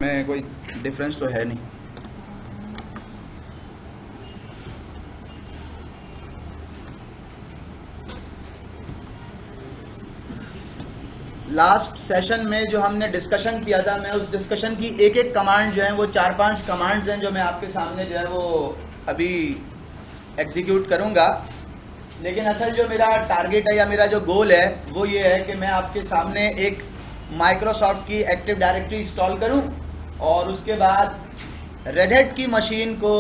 इसमें कोई डिफरेंस तो है नहीं। लास्ट सेशन में जो हमने डिस्कशन किया था, मैं उस डिस्कशन की एक एक कमांड जो है वो 4-5 कमांड्स हैं जो मैं आपके सामने जो है वो अभी एग्जीक्यूट करूंगा। लेकिन असल जो मेरा टारगेट है या मेरा जो गोल है वो ये है कि मैं आपके सामने एक माइक्रोसॉफ्ट की एक्टिव डायरेक्टरी इंस्टॉल करूं और उसके बाद रेड हैट की मशीन को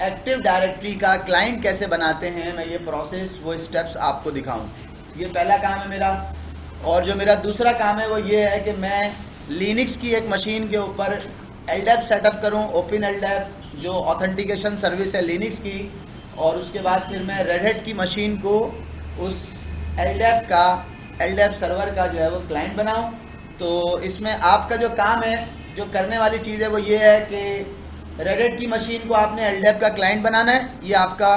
एक्टिव डायरेक्टरी का क्लाइंट कैसे बनाते हैं, मैं ये प्रोसेस वो स्टेप्स आपको दिखाऊं। ये पहला काम है मेरा। और जो मेरा दूसरा काम है वो ये है कि मैं लिनक्स की एक मशीन के ऊपर एलडैप सेटअप करूं, ओपन एलडैप जो ऑथेंटिकेशन सर्विस है लिनक्स की, और उसके बाद फिर मैं रेड हैट की मशीन को उस एलडैप सर्वर का जो है वो क्लाइंट बनाऊं। तो इसमें आपका जो काम है, जो करने वाली चीज़ है वो ये है कि रेड हैट की मशीन को आपने एलडैप का क्लाइंट बनाना है। ये आपका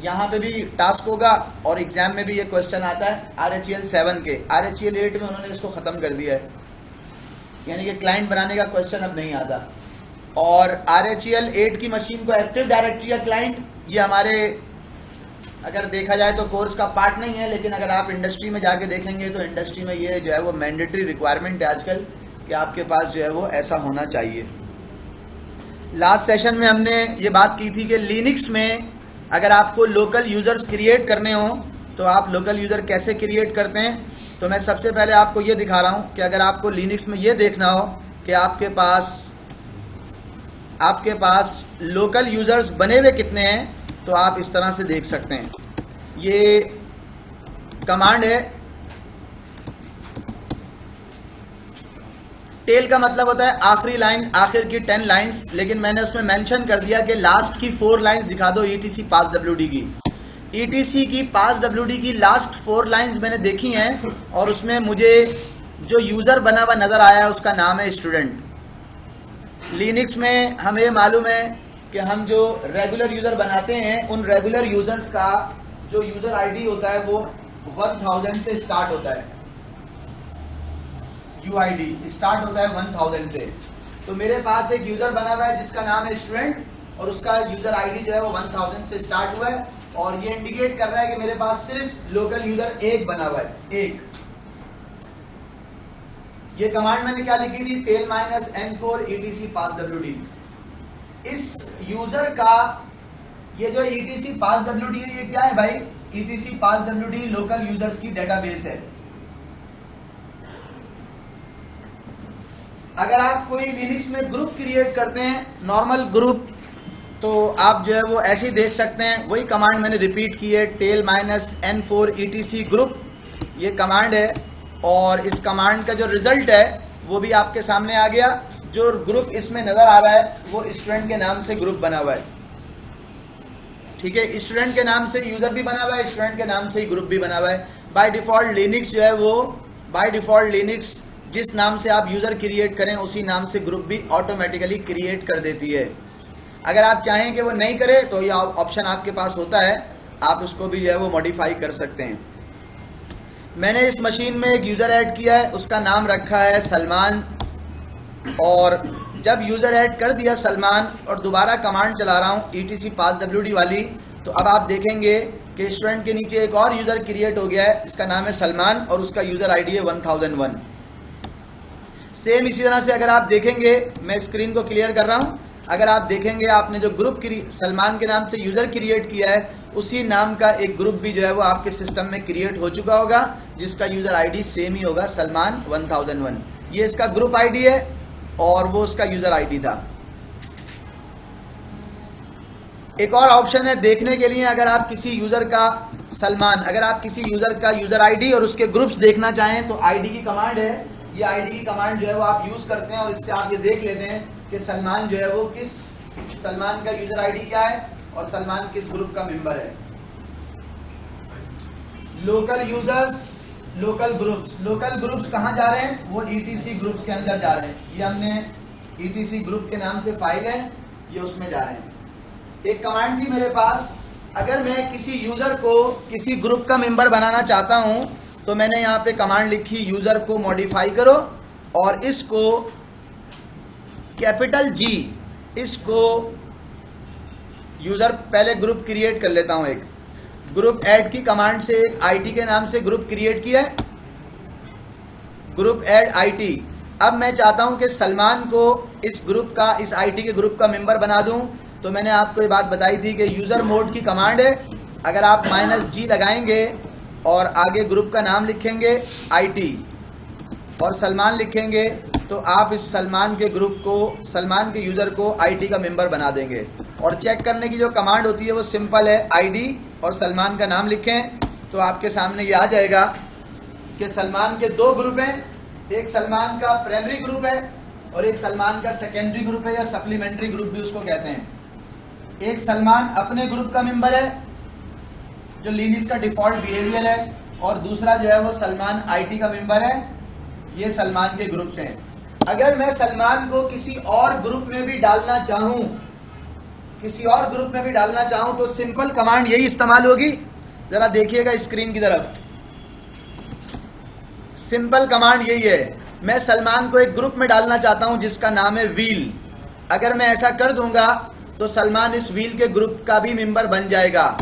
यहाँ पे भी टास्क होगा और एग्जाम में भी ये क्वेश्चन आता है RHEL 7 के। RHEL 8 में उन्होंने इसको खत्म कर दिया है, यानी कि क्लाइंट बनाने का क्वेश्चन अब नहीं आता। और RHEL 8 की मशीन को एक्टिव डायरेक्टरी का क्लाइंट, ये हमारे अगर देखा जाए तो कोर्स का पार्ट नहीं है, लेकिन अगर आप इंडस्ट्री में जाके देखेंगे तो इंडस्ट्री में ये जो है वो मैंडेटरी रिक्वायरमेंट है आजकल कि आपके पास जो है वो ऐसा होना चाहिए। लास्ट सेशन में हमने ये बात की थी कि लिनक्स में अगर आपको लोकल यूजर्स क्रिएट करने हो तो आप लोकल यूजर कैसे क्रिएट करते हैं। तो मैं सबसे पहले आपको ये दिखा रहा हूं कि अगर आपको लिनक्स में ये देखना हो कि आपके पास लोकल यूजर्स बने हुए कितने हैं, तो आप इस तरह से देख सकते हैं। ये कमांड है, टेल का मतलब होता है आखिरी लाइन, आखिर की 10 लाइंस, लेकिन मैंने उसमें मेंशन कर दिया कि लास्ट की 4 लाइंस दिखा दो ETC पास WD की। ETC की पास WD की लास्ट 4 लाइंस मैंने देखी हैं और उसमें मुझे जो यूजर बना हुआ नजर आया है उसका नाम है स्टूडेंट। लिनक्स में हमें मालूम है कि हम जो रेगुलर यूजर बनाते हैं उन रेगुलर यूजर्स का जो यूजर आईडी होता है वो 1000 से स्टार्ट होता है। UID स्टार्ट होता है 1000 से। तो मेरे पास एक यूजर बना हुआ है जिसका नाम है स्टूडेंट और उसका यूजर आईडी जो है वो 1000 से स्टार्ट हुआ है और ये इंडिकेट कर रहा है कि मेरे पास सिर्फ लोकल यूजर एक बना हुआ है, एक। ये कमांड मैंने क्या लिखी थी, टेल -n4 ETC पास WD। इस यूजर का ये जो ETC पास WD है ये क्या है भाई, ETC पास WD लोकल यूजर्स की डेटाबेस है। अगर आप कोई लिनक्स में ग्रुप क्रिएट करते हैं, नॉर्मल ग्रुप, तो आप जो है वो ऐसे ही देख सकते हैं। वही कमांड मैंने रिपीट की है, टेल -n4 ETC ग्रुप, ये कमांड है। और इस कमांड का जो रिजल्ट है वो भी आपके सामने आ गया। जो ग्रुप इसमें नजर आ रहा है वो स्टूडेंट के नाम से ग्रुप बना हुआ है, ठीक है। स्टूडेंट के नाम से यूजर भी बना हुआ है, स्टूडेंट के नाम से ही ग्रुप भी बना हुआ है। बाय डिफॉल्ट लिनक्स जो है वो लिनक्स जिस नाम से आप यूजर क्रिएट करें उसी नाम से ग्रुप भी ऑटोमेटिकली क्रिएट कर देती है। अगर आप चाहें कि वो नहीं करे तो ये ऑप्शन आपके पास होता है, आप उसको भी जो है वो मॉडिफाई कर सकते हैं। मैंने इस मशीन में एक यूजर ऐड किया है, उसका नाम रखा है सलमान। और जब यूजर ऐड कर दिया सलमान और दोबारा कमांड चला रहा हूं ETC पास WD वाली, तो अब आप देखेंगे कि स्टूडेंट के नीचे एक और यूजर क्रिएट हो गया है, इसका नाम है सलमान और उसका यूजर आईडी है 1001। सेम इसी तरह से अगर आप देखेंगे, मैं स्क्रीन को क्लियर कर रहा हूं, अगर आप देखेंगे आपने जो ग्रुप सलमान के नाम से यूजर क्रिएट किया है उसी नाम का एक ग्रुप भी जो है वो आपके सिस्टम में क्रिएट हो चुका होगा जिसका यूजर आईडी सेम ही होगा, सलमान 1001। ये इसका ग्रुप आईडी है और वो उसका यूजर आईडी था। एक और ऑप्शन है देखने के लिए, अगर आप किसी यूजर का सलमान, अगर आप किसी यूजर का यूजर आईडी और उसके ग्रुप्स देखना चाहें तो आईडी की कमांड है, ये आईडी की कमांड जो है वो आप यूज करते हैं और इससे आप ये देख लेते हैं कि सलमान जो है वो सलमान का यूजर आईडी क्या है और सलमान किस ग्रुप का मेंबर है। लोकल यूजर्स, लोकल ग्रुप्स कहां जा रहे हैं, वो ETC ग्रुप्स के अंदर जा रहे हैं। ये हमने ETC ग्रुप के नाम से फाइल है, ये उसमें जा रहे हैं। एक कमांड थी मेरे पास, अगर मैं किसी यूजर को किसी ग्रुप का मेंबर बनाना चाहता हूं तो मैंने यहाँ पे कमांड लिखी, यूजर को मॉडिफाई करो और इसको कैपिटल जी, इसको यूजर पहले ग्रुप क्रिएट कर लेता हूं। एक ग्रुप ऐड की कमांड से एक आईटी के नाम से ग्रुप क्रिएट किया है, ग्रुप ऐड आईटी। अब मैं चाहता हूं कि सलमान को इस ग्रुप का, इस आईटी के ग्रुप का मेंबर बना दूं। तो मैंने आपको ये बात बताई थी कि यूजर मोड की कमांड है, अगर आप -G लगाएंगे और आगे ग्रुप का नाम लिखेंगे आईटी और सलमान लिखेंगे, तो आप इस सलमान के ग्रुप को, सलमान के यूजर को आईटी का मेंबर बना देंगे। और चेक करने की जो कमांड होती है वो सिंपल है, आईडी और सलमान का नाम लिखें तो आपके सामने ये आ जाएगा कि सलमान के दो ग्रुप हैं, एक सलमान का प्राइमरी ग्रुप है और एक सलमान का सेकेंडरी ग्रुप है या सप्लीमेंट्री ग्रुप भी उसको कहते हैं। एक सलमान अपने ग्रुप का मेंबर है जो लिनक्स का डिफॉल्ट बिहेवियर है, और दूसरा जो है वो सलमान आईटी का मेंबर है। ये सलमान के ग्रुप्स हैं। अगर मैं सलमान को किसी और ग्रुप में भी डालना चाहूं, किसी और ग्रुप में भी डालना चाहूं तो सिंपल कमांड यही इस्तेमाल होगी। जरा देखिएगा स्क्रीन की तरफ, सिंपल कमांड यही है। मैं सलमान को एक ग्रुप में डालना चाहता हूं जिसका नाम है व्हील। अगर मैं ऐसा कर दूंगा तो सलमान इस व्हील के ग्रुप का भी मेंबर बन जाएगा।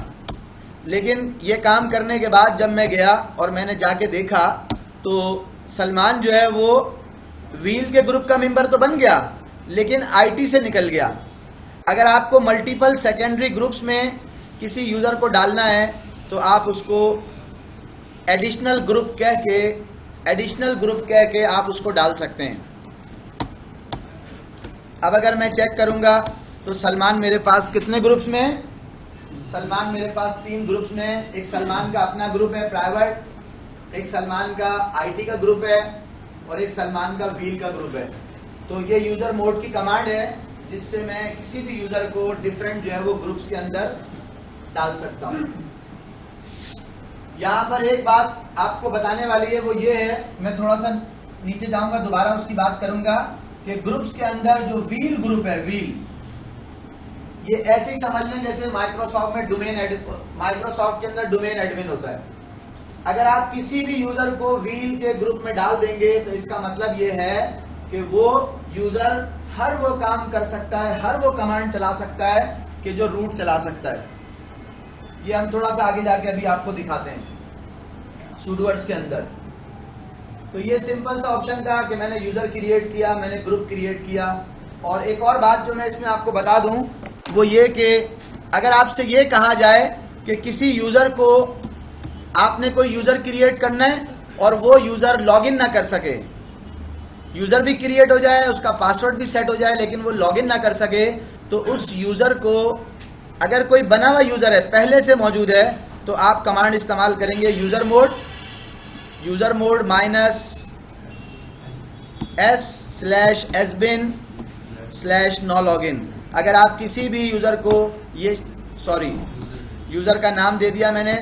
लेकिन ये काम करने के बाद जब मैं गया और मैंने जाके देखा तो सलमान जो है वो व्हील के ग्रुप का मेंबर तो बन गया लेकिन आईटी से निकल गया। अगर आपको मल्टीपल सेकेंडरी ग्रुप्स में किसी यूजर को डालना है तो आप उसको एडिशनल ग्रुप कह के आप उसको डाल सकते हैं। अब अगर मैं चेक करूंगा तो सलमान मेरे पास कितने ग्रुप्स में है? सलमान मेरे पास 3 ग्रुप्स में है। एक सलमान का अपना ग्रुप है प्राइवेट, एक सलमान का आईटी का ग्रुप है और एक सलमान का व्हील का ग्रुप है। तो ये यूजर मोड की कमांड है जिससे मैं किसी भी यूजर को डिफरेंट जो है वो ग्रुप्स के अंदर डाल सकता हूं। यहां पर एक बात आपको बताने वाली है, वो ये है, मैं थोड़ा सा नीचे जाऊंगा दोबारा उसकी बात करूंगा कि ग्रुप्स के अंदर जो व्हील ग्रुप है, व्हील, ये ऐसे ही समझ लें जैसे माइक्रोसॉफ्ट के अंदर डोमेन एडमिन होता है। अगर आप किसी भी यूजर को व्हील के ग्रुप में डाल देंगे तो इसका मतलब ये है कि वो यूजर हर वो काम कर सकता है, हर वो कमांड चला सकता है कि जो रूट चला सकता है। ये हम थोड़ा सा आगे जाके अभी आपको दिखाते हैं सूडोवर्ड्स के अंदर। तो ये सिंपल सा ऑप्शन था कि मैंने यूजर क्रिएट किया, मैंने ग्रुप क्रिएट किया। और एक और बात जो मैं इसमें आपको बता दूं वो ये कि अगर आपसे ये कहा जाए कि किसी यूजर को, आपने कोई यूजर क्रिएट करना है और वो यूजर लॉगिन ना कर सके, यूजर भी क्रिएट हो जाए, उसका पासवर्ड भी सेट हो जाए, लेकिन वो लॉगिन ना कर सके, तो उस यूजर को, अगर कोई बना हुआ यूजर है, पहले से मौजूद है, तो आप कमांड इस्तेमाल करेंगे यूजर मोड -s/sbin/no-login। अगर आप किसी भी यूजर को यूजर का नाम दे दिया मैंने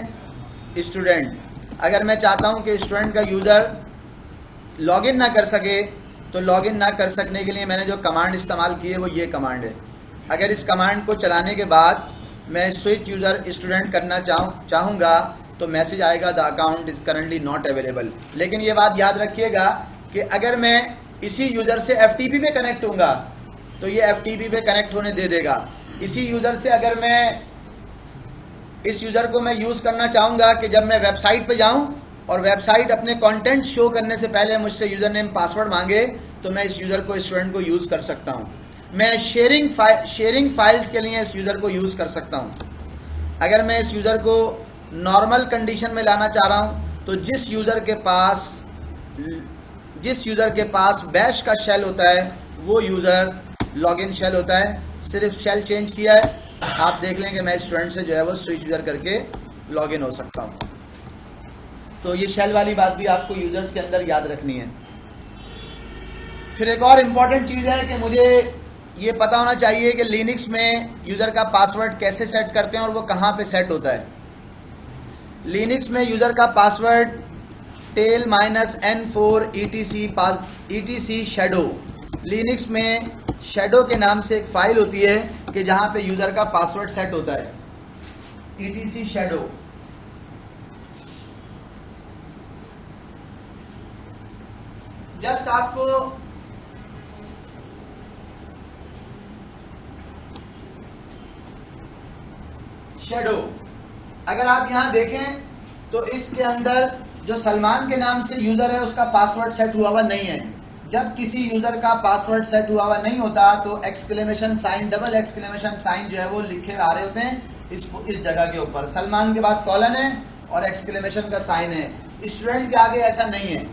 स्टूडेंट। अगर मैं चाहता हूं कि स्टूडेंट का यूजर लॉगिन ना कर सके तो लॉगिन ना कर सकने के लिए मैंने जो कमांड इस्तेमाल की है वो ये कमांड है। अगर इस कमांड को चलाने के बाद मैं स्विच यूजर स्टूडेंट करना चाहूंगा तो मैसेज आएगा the account is currently not available. लेकिन ये बात याद रखिएगा कि अगर मैं इसी यूजर से एफटीपी पे कनेक्ट होऊंगा तो ये एफटीपी पे कनेक्ट होने दे देगा। इसी यूजर से अगर मैं, इस यूजर को मैं यूज करना चाहूंगा कि जब मैं वेबसाइट पे जाऊं और वेबसाइट अपने कंटेंट शो करने से पहले मुझसे यूजर नेम पासवर्ड मांगे तो मैं इस यूजर को, स्टूडेंट को यूज कर सकता हूं। मैं शेयरिंग फाइल्स के लिए इस यूजर को यूज कर सकता हूं। अगर मैं इस यूजर को नॉर्मल कंडीशन में लाना चाह रहा हूं तो जिस यूजर के पास बैश का शेल होता है वो यूजर लॉगिन शेल होता है। सिर्फ शेल चेंज किया है, आप देख लें कि मैं स्टूडेंट से जो है वो स्विच यूजर करके लॉगिन हो सकता हूं। तो ये शेल वाली बात भी आपको यूजर्स के अंदर याद रखनी है। फिर एक और इम्पॉर्टेंट चीज है कि मुझे ये पता होना चाहिए कि लिनक्स में यूजर का पासवर्ड कैसे सेट करते हैं और वो कहां पे सेट होता है। लिनक्स में यूजर का password tail -n4 etc shadow, Linux में शेडो के नाम से एक फाइल होती है कि जहां पे यूजर का पासवर्ड सेट होता है, etc शेडो। जस्ट आपको शेडो। अगर आप यहां देखें तो इसके अंदर जो सलमान के नाम से यूजर है उसका पासवर्ड सेट हुआ हुआ नहीं है। जब किसी यूजर का पासवर्ड सेट हुआ हुआ नहीं होता तो exclamation sign, double exclamation sign जो है वो लिखे आ रहे होते हैं इस जगह के ऊपर। सलमान के बाद कॉलन है और एक्सक्लेमेशन का साइन है। स्टूडेंट के आगे ऐसा नहीं है।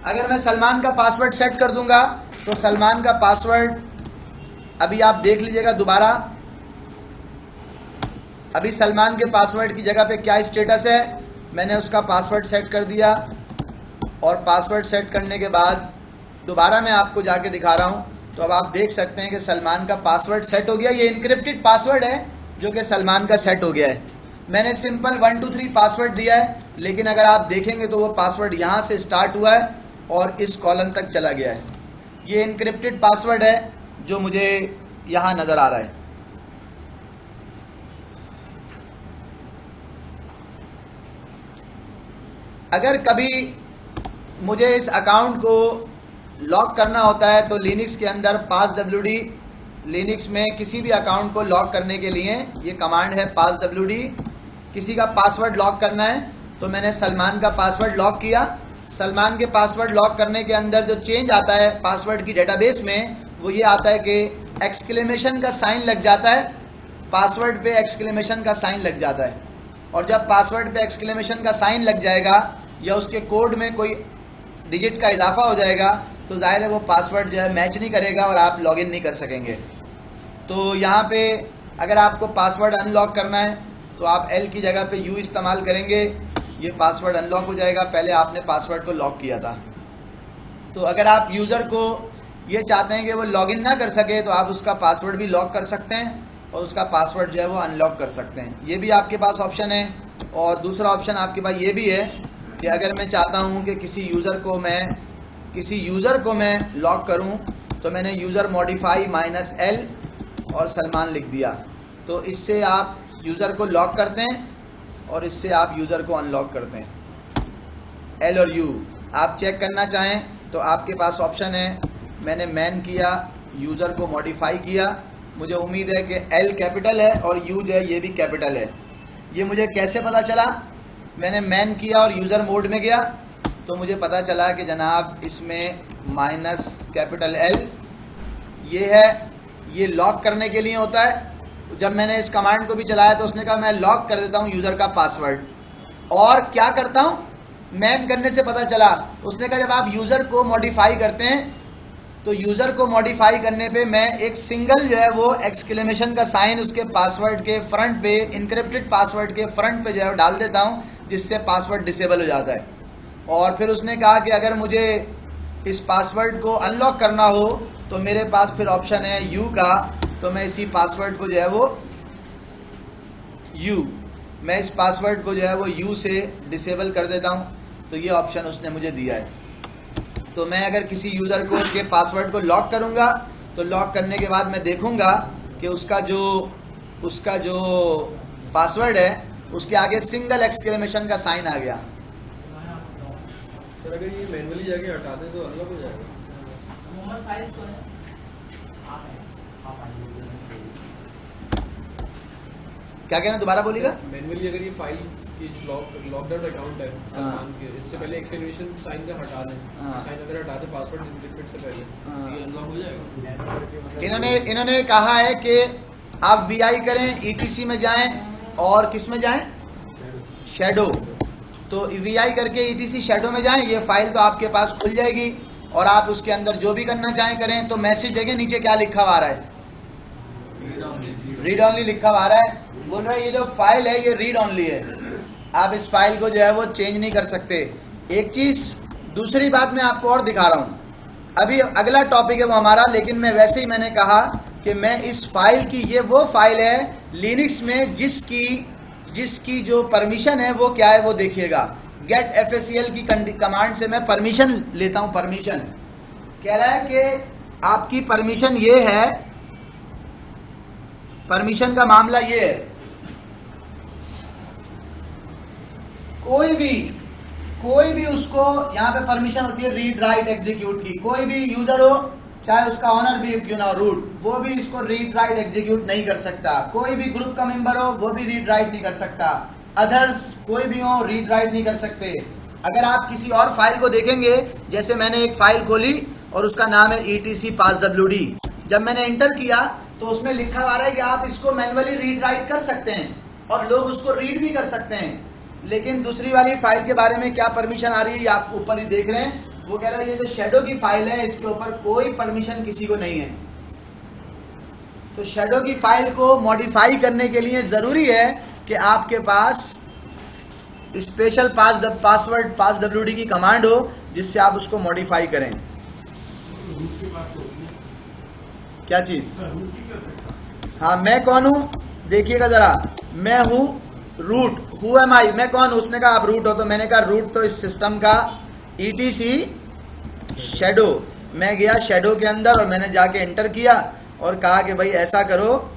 अगर मैं सलमान का पासवर्ड सेट कर दूंगा तो सलमान का पासवर्ड अभी आप देख लीजिएगा दोबारा। अभी सलमान के पासवर्ड की जगह पे क्या स्टेटस है, मैंने उसका पासवर्ड सेट कर दिया और पासवर्ड सेट करने के बाद दोबारा मैं आपको जाके दिखा रहा हूं। तो अब आप देख सकते हैं कि सलमान का पासवर्ड सेट हो गया। ये इनक्रिप्टेड पासवर्ड है जो कि सलमान का सेट हो गया है। मैंने सिंपल 1 2 3 पासवर्ड दिया है, लेकिन अगर आप देखेंगे तो वो पासवर्ड यहां से स्टार्ट हुआ है और इस कॉलम तक चला गया है। ये इनक्रिप्टेड पासवर्ड है जो मुझे यहां नजर आ रहा है। अगर कभी मुझे इस अकाउंट को लॉक करना होता है तो लिनक्स के अंदर passwd, लिनक्स में किसी भी अकाउंट को लॉक करने के लिए ये कमांड है passwd। किसी का पासवर्ड लॉक करना है तो मैंने सलमान का पासवर्ड लॉक किया। सलमान के पासवर्ड लॉक करने के अंदर जो चेंज आता है पासवर्ड की डेटाबेस में वो ये आता है कि एक्सक्लेमेशन का साइन लग जाता है, पासवर्ड पे एक्सक्लेमेशन का साइन लग जाता है। और जब पासवर्ड पे एक्सक्लेमेशन का साइन लग जाएगा या उसके कोड में कोई डिजिट का इजाफा हो जाएगा तो जाहिर है वो पासवर्ड जो है मैच नहीं करेगा और आप लॉगिन नहीं कर सकेंगे। तो यहाँ पे अगर आपको पासवर्ड अनलॉक करना है तो आप एल की जगह पे यू इस्तेमाल करेंगे, ये पासवर्ड अनलॉक हो जाएगा। पहले आपने पासवर्ड को लॉक किया था। तो अगर आप यूज़र को ये चाहते हैं कि वो लॉगिन ना कर सके तो आप उसका पासवर्ड भी लॉक कर सकते हैं और उसका पासवर्ड जो है वो अनलॉक कर सकते हैं। ये भी आपके पास ऑप्शन है। और दूसरा ऑप्शन आपके पास ये भी है कि अगर मैं चाहता हूँ कि किसी यूज़र को मैं लॉक करूँ तो मैंने यूज़र मॉडिफाई -l और सलमान लिख दिया। तो इससे आप यूज़र को लॉक करते हैं और इससे आप यूज़र को अनलॉक करते हैं। एल और यू आप चेक करना चाहें तो आपके पास ऑप्शन है। मैंने मैन किया, यूज़र को मॉडिफाई किया। मुझे उम्मीद है कि एल कैपिटल है और यू जो है ये भी कैपिटल है। ये मुझे कैसे पता चला? मैंने मैन किया और यूज़र मोड में गया तो मुझे पता चला कि जनाब इसमें -L ये है, ये लॉक करने के लिए होता है। जब मैंने इस कमांड को भी चलाया तो उसने कहा मैं लॉक कर देता हूँ यूज़र का पासवर्ड। और क्या करता हूँ, मैन करने से पता चला, उसने कहा जब आप यूज़र को मॉडिफाई करते हैं तो यूज़र को मॉडिफाई करने पे मैं एक सिंगल जो है वो एक्सक्लेमेशन का साइन उसके पासवर्ड के फ्रंट पे, इनक्रिप्टेड पासवर्ड के फ्रंट पे जो है डाल देता हूँ, जिससे पासवर्ड डिसेबल हो जाता है। और फिर उसने कहा कि अगर मुझे इस पासवर्ड को अनलॉक करना हो तो मेरे पास फिर ऑप्शन है यू का। तो मैं इसी पासवर्ड को जो है वो मैं इस पासवर्ड को जो है वो यू से डिसेबल कर देता हूँ। तो ये ऑप्शन उसने मुझे दिया है। तो मैं अगर किसी यूज़र को उसके पासवर्ड को लॉक करूँगा तो लॉक करने के बाद मैं देखूँगा कि उसका जो पासवर्ड है उसके आगे सिंगल एक्सक्लेमेशन का साइन आ गया। सर अगर ये मैनुअली जाके हटा दें तो अनलॉक हो जाएगा? क्या कहना, दोबारा बोलिएगा? मैनुअली अगर ये फाइल की लॉक्ड आउट अकाउंट है सलमान के, इससे पहले एक्सक्लेमेशन साइन का हटा दें, साइन अगर हटा दें पासवर्ड इनक्रिप्ट से पहले, ये अनलॉक हो जाएगा? इन्होंने कहा है कि आप वीआई करें, ईटीसी में जाएं और किस में जाएं, शेडो। तो वीआई करके ईटीसी शेडो में जाएं, ये फाइल तो आपके पास खुल जाएगी और आप उसके अंदर जो भी करना चाहें करें। तो मैसेज देखें नीचे क्या लिखा हुआ आ रहा है, रीड ओनली लिखा हुआ आ रहा है। बोल रहा है ये जो फाइल है ये रीड ओनली है, आप इस फाइल को जो है वो चेंज नहीं कर सकते। एक चीज, दूसरी बात मैं आपको और दिखा रहा हूं। अभी अगला टॉपिक है वो हमारा, लेकिन मैं वैसे ही मैंने कहा कि मैं इस फाइल की, ये वो फाइल है लिनक्स में जिसकी जो परमिशन है वो क्या है वो देखिएगा। गेट FACL की कमांड से मैं परमिशन लेता हूं। परमिशन कह रहा है कि आपकी परमिशन ये है, परमिशन का मामला ये है, कोई भी उसको, यहां पे परमिशन होती है रीड राइट एग्जीक्यूट की। कोई भी यूजर हो चाहे उसका ऑनर भी क्यों ना रूट, वो भी इसको रीड राइट एग्जीक्यूट नहीं कर सकता। कोई भी ग्रुप का मेंबर हो वो भी रीड राइट नहीं कर सकता। अदर्स कोई भी हो रीड राइट नहीं कर सकते। अगर आप किसी और फाइल को देखेंगे, जैसे मैंने एक फाइल खोली और उसका नाम है etc passwd, जब मैंने इंटर किया तो उसमें लिखा आ रहा है कि आप इसको मैन्युअली रीड राइट कर सकते हैं और लोग उसको रीड भी कर सकते हैं। लेकिन दूसरी वाली फाइल के बारे में क्या परमिशन आ रही है, ये आप ऊपर ही देख रहे हैं। वो कह रहा है ये जो शैडो की फाइल है इसके ऊपर कोई परमिशन किसी को नहीं है। तो शैडो की फाइल को मॉडिफाई करने के लिए जरूरी है कि आपके पास स्पेशल पासवर्ड passwd की कमांड हो जिससे आप उसको मॉडिफाई करें। क्या चीज? हाँ, मैं कौन हूं देखिएगा जरा। मैं हूं रूट। हु एम आई, मैं कौन? उसने कहा आप रूट हो, तो मैंने कहा रूट तो इस सिस्टम का etc शैडो। मैं गया शैडो के अंदर और मैंने जाके एंटर किया और कहा कि भाई ऐसा करो,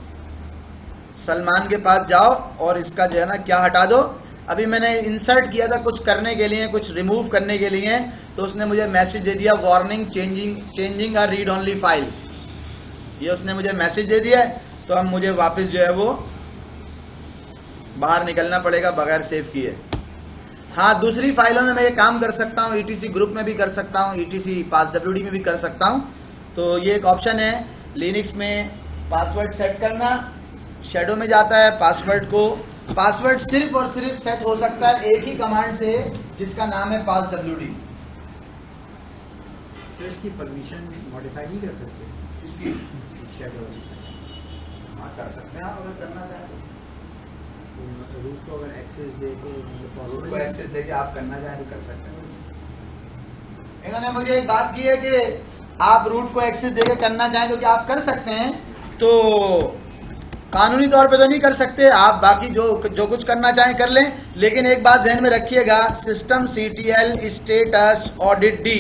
सलमान के पास जाओ और इसका जो है ना क्या हटा दो। अभी मैंने इंसर्ट किया था कुछ करने के लिए, कुछ रिमूव करने के लिए, तो उसने मुझे मैसेज दे दिया वार्निंग चेंजिंग अ रीड ओनली फाइल। ये उसने मुझे मैसेज दे दिया है। तो अब मुझे वापस जो है वो बाहर निकलना पड़ेगा बगैर सेव किए। हाँ, दूसरी फाइलों में मैं ये काम कर सकता हूँ, etc ग्रुप में भी कर सकता हूँ, etc passwd में भी कर सकता हूँ। तो ये एक ऑप्शन है लिनक्स में पासवर्ड सेट करना। शैडो में जाता है, पासवर्ड सिर्फ और सिर्फ सेट हो सकता है एक ही कमांड से जिसका नाम है passwd। इसकी परमिशन मॉडिफाई नहीं कर सकते इसकी? शैडो हाँ, कर सकते हैं आप अगर करना चाहें तो। रूट को अगर एक्सेस दे रूट को एक्सेस देके आप करना चाहें तो कर सकते हैं। इन्होंने मुझे एक बात की है कि आप रूट को एक्सेस देके करना चाहें तो क्या आप कर सकते हैं, तो कानूनी तौर पे तो नहीं कर सकते आप, बाकी जो कुछ करना चाहें कर लें। लेकिन एक बात ध्यान में रखिएगा, system CTL status audit D,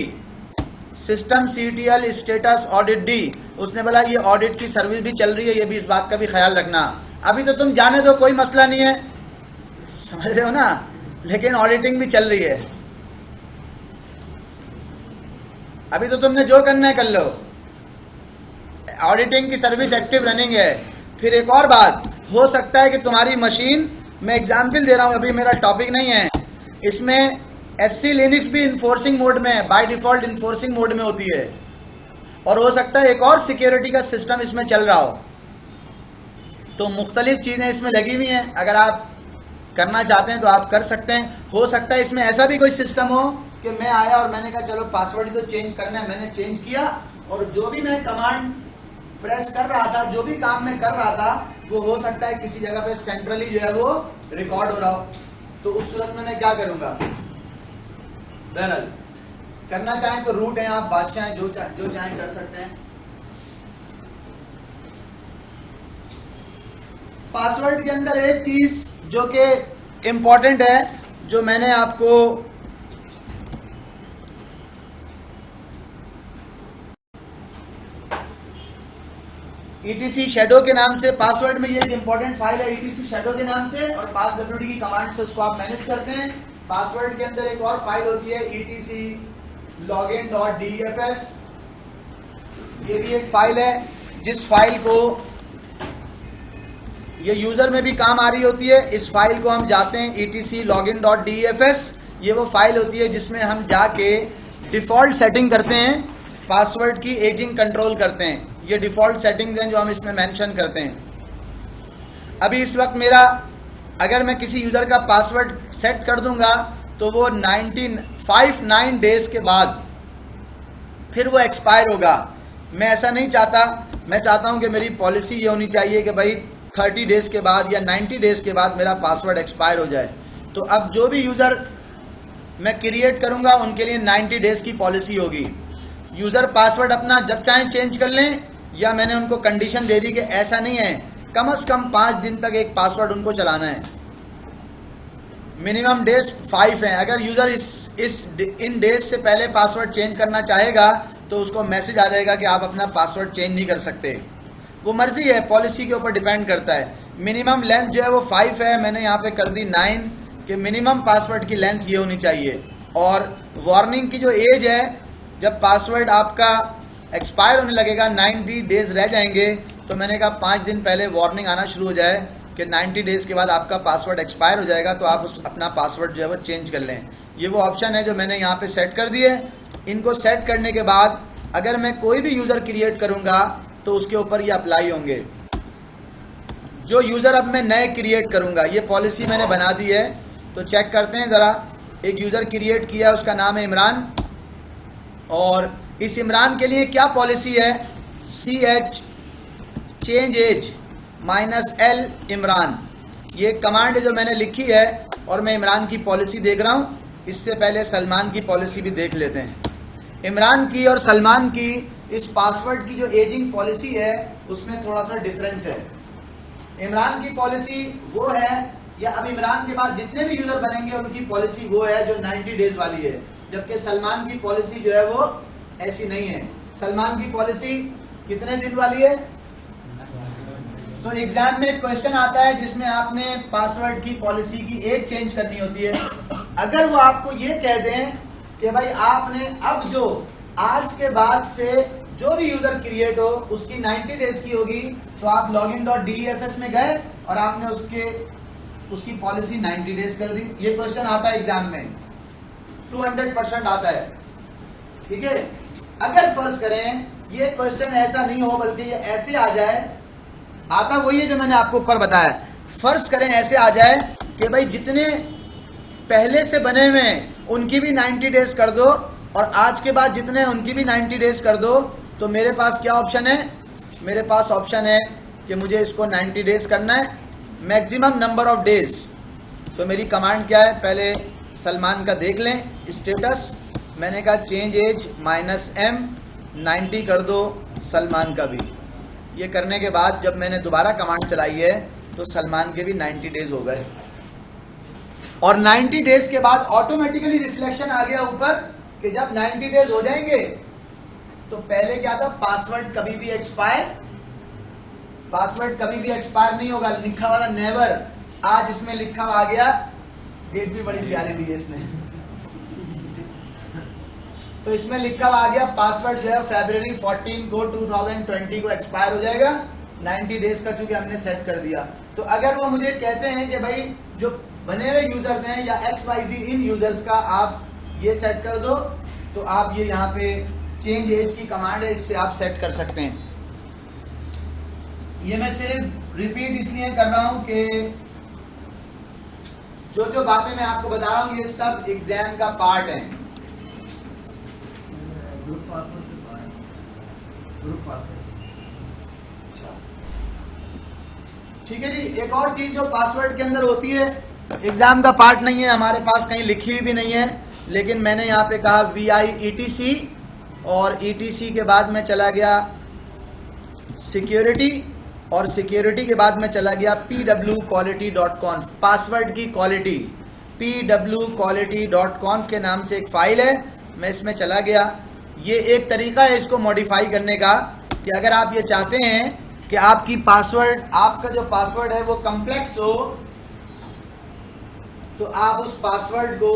system CTL status audit D, उसने बोला ये ऑडिट की सर्विस भी चल रही है, ये भी इस बात का भी ख्याल रखना। अभी तो तुम जाने दो, कोई मसला नहीं है, समझ रहे हो ना, लेकिन ऑडिटिंग भी चल रही है। अभी तो तुमने जो करना है कर लो, ऑडिटिंग की सर्विस एक्टिव रनिंग है। फिर एक और बात, हो सकता है कि तुम्हारी मशीन, मैं एग्जाम्पल दे रहा हूं, अभी मेरा टॉपिक नहीं है, इसमें SC लिनक्स भी इन्फोर्सिंग मोड में है, बाय डिफॉल्ट इन्फोर्सिंग मोड में होती है, और हो सकता है एक और सिक्योरिटी का सिस्टम इसमें चल रहा हो। तो मुख्तलिफ चीजें इसमें लगी हुई हैं, अगर आप करना चाहते हैं तो आप कर सकते हैं। हो सकता है इसमें ऐसा भी कोई सिस्टम हो कि मैं आया और मैंने कहा चलो पासवर्ड ही तो चेंज करना है, मैंने चेंज किया और जो भी मैं कमांड प्रेस कर रहा था, जो भी काम मैं कर रहा था, वो हो सकता है किसी जगह पे सेंट्रली जो है वो रिकॉर्ड हो रहा हो। तो उस सूरत में मैं क्या करूंगा, बहरहाल करना चाहें तो रूट है, आप बादशाह हैं, जो चाहें कर सकते हैं। पासवर्ड के अंदर एक चीज जो कि इंपॉर्टेंट है, जो मैंने आपको etc शैडो के नाम से, पासवर्ड में ये एक इंपॉर्टेंट फाइल है etc शैडो के नाम से, और passwd की कमांड से उसको आप मैनेज करते हैं। पासवर्ड के अंदर एक और फाइल होती है etc login.dfs, ये भी एक फाइल है जिस फाइल को ये यूजर में भी काम आ रही होती है। इस फाइल को हम जाते हैं etc login.dfs, ये वो फाइल होती है जिसमें हम जाके डिफॉल्ट सेटिंग करते हैं, पासवर्ड की एजिंग कंट्रोल करते हैं। ये डिफॉल्ट सेटिंग्स हैं जो हम इसमें मेंशन करते हैं। अभी इस वक्त मेरा, अगर मैं किसी यूजर का पासवर्ड सेट कर दूंगा तो वो 59 डेज के बाद फिर वो एक्सपायर होगा। मैं ऐसा नहीं चाहता, मैं चाहता हूं कि मेरी पॉलिसी ये होनी चाहिए कि भाई 30 डेज के बाद या 90 डेज के बाद मेरा पासवर्ड एक्सपायर हो जाए। तो अब जो भी यूजर मैं क्रिएट करूंगा उनके लिए 90 डेज की पॉलिसी होगी। यूजर पासवर्ड अपना जब चाहें चेंज कर लें, या मैंने उनको कंडीशन दे दी कि ऐसा नहीं है, कम से कम 5 दिन तक एक पासवर्ड उनको चलाना है, मिनिमम डेज 5 हैं। अगर यूजर इन डेज से पहले पासवर्ड चेंज करना चाहेगा तो उसको मैसेज आ जाएगा कि आप अपना पासवर्ड चेंज नहीं कर सकते। वो मर्जी है, पॉलिसी के ऊपर डिपेंड करता है। मिनिमम लेंथ जो है वो 5 है, मैंने यहाँ पे कर दी 9 कि मिनिमम पासवर्ड की लेंथ ये होनी चाहिए। और वार्निंग की जो एज है, जब पासवर्ड आपका एक्सपायर होने लगेगा, 90 डेज रह जाएंगे, तो मैंने कहा 5 दिन पहले वार्निंग आना शुरू हो जाए कि 90 डेज के बाद आपका पासवर्ड एक्सपायर हो जाएगा, तो आप अपना पासवर्ड जो है वो चेंज कर लें। ये वो ऑप्शन है जो मैंने यहाँ पे सेट कर दिए। इनको सेट करने के बाद अगर मैं कोई भी यूजर क्रिएट करूंगा तो उसके ऊपर ये अप्लाई होंगे। जो यूजर अब मैं नए क्रिएट करूंगा, ये पॉलिसी मैंने बना दी है, तो चेक करते हैं जरा। एक यूजर क्रिएट किया, उसका नाम है इमरान, और इस इमरान के लिए क्या पॉलिसी है, CH change age -L Imran. ये कमांड जो मैंने लिखी है, और मैं इमरान की पॉलिसी देख रहा हूं। इससे पहले सलमान की पॉलिसी भी देख लेते हैं। इमरान की और सलमान की इस पासवर्ड की जो एजिंग पॉलिसी है उसमें थोड़ा सा डिफरेंस है। इमरान की पॉलिसी वो है, या अब इमरान के बाद जितने भी यूजर बनेंगे उनकी पॉलिसी वो है जो 90 डेज वाली है, जबकि सलमान की पॉलिसी जो है वो ऐसी नहीं है। सलमान की पॉलिसी कितने दिन वाली है? तो एग्जाम में क्वेश्चन आता है जिसमें आपने पासवर्ड की पॉलिसी की एज चेंज करनी होती है। अगर वो आपको ये कह दें कि भाई आपने अब जो आज के बाद से जो भी यूजर क्रिएट हो उसकी 90 डेज की होगी, तो आप login.defs में गए और आपने उसकी पॉलिसी 90 डेज कर दी। ये क्वेश्चन आता है एग्जाम में, 200% आता है, ठीक है। अगर फर्ज करें ये क्वेश्चन ऐसा नहीं हो, बल्कि ये ऐसे आ जाए, आता वही है जो मैंने आपको ऊपर बताया। फर्ज करें ऐसे आ जाए कि भाई जितने पहले से बने हुए हैं उनकी भी 90 डेज कर दो, और आज के बाद जितने हैं उनकी भी 90 डेज कर दो, तो मेरे पास क्या ऑप्शन है? मेरे पास ऑप्शन है कि मुझे इसको 90 डेज करना है, मैक्सिमम नंबर ऑफ डेज। तो मेरी कमांड क्या है? पहले सलमान का देख लें स्टेटस, मैंने कहा चेंज एज -M 90 कर दो सलमान का भी। ये करने के बाद जब मैंने दोबारा कमांड चलाई है तो सलमान के भी 90 डेज हो गए, और 90 डेज के बाद ऑटोमेटिकली रिफ्लेक्शन आ गया ऊपर कि जब 90 डेज हो जाएंगे तो पहले क्या था, पासवर्ड कभी भी एक्सपायर नहीं होगा, लिखा वाला नेवर। आज इसमें लिखा आ गया, डेट भी बड़ी प्यारी दी है इसने, तो इसमें लिखा आ गया पासवर्ड जो है February 14 को 2020 को एक्सपायर हो जाएगा, 90 डेज का चूंकि हमने सेट कर दिया। तो अगर वो मुझे कहते हैं कि भाई जो बने हुए यूजर्स हैं या XYZ इन यूजर्स का आप ये सेट कर दो, तो आप ये यहाँ पे चेंज एज की कमांड है, इससे आप सेट कर सकते हैं। ये मैं सिर्फ रिपीट इसलिए कर रहा हूं कि जो जो बातें मैं आपको बता रहा हूं ये सब एग्जाम का पार्ट है। ग्रुप पासवर्ड, ठीक है जी। एक और चीज जो पासवर्ड के अंदर होती है, एग्जाम का पार्ट नहीं है, हमारे पास कहीं लिखी हुई भी नहीं है, लेकिन मैंने यहाँ पे कहा VI ETC, और ETC के बाद में चला गया सिक्योरिटी, और सिक्योरिटी के बाद में चला गया pwquality.conf। पासवर्ड की क्वालिटी pwquality.conf के नाम से एक फाइल है, मैं इसमें चला गया। ये एक तरीका है इसको मॉडिफाई करने का, कि अगर आप ये चाहते हैं कि आपकी पासवर्ड, आपका जो पासवर्ड है वो कॉम्प्लेक्स हो, तो आप उस पासवर्ड को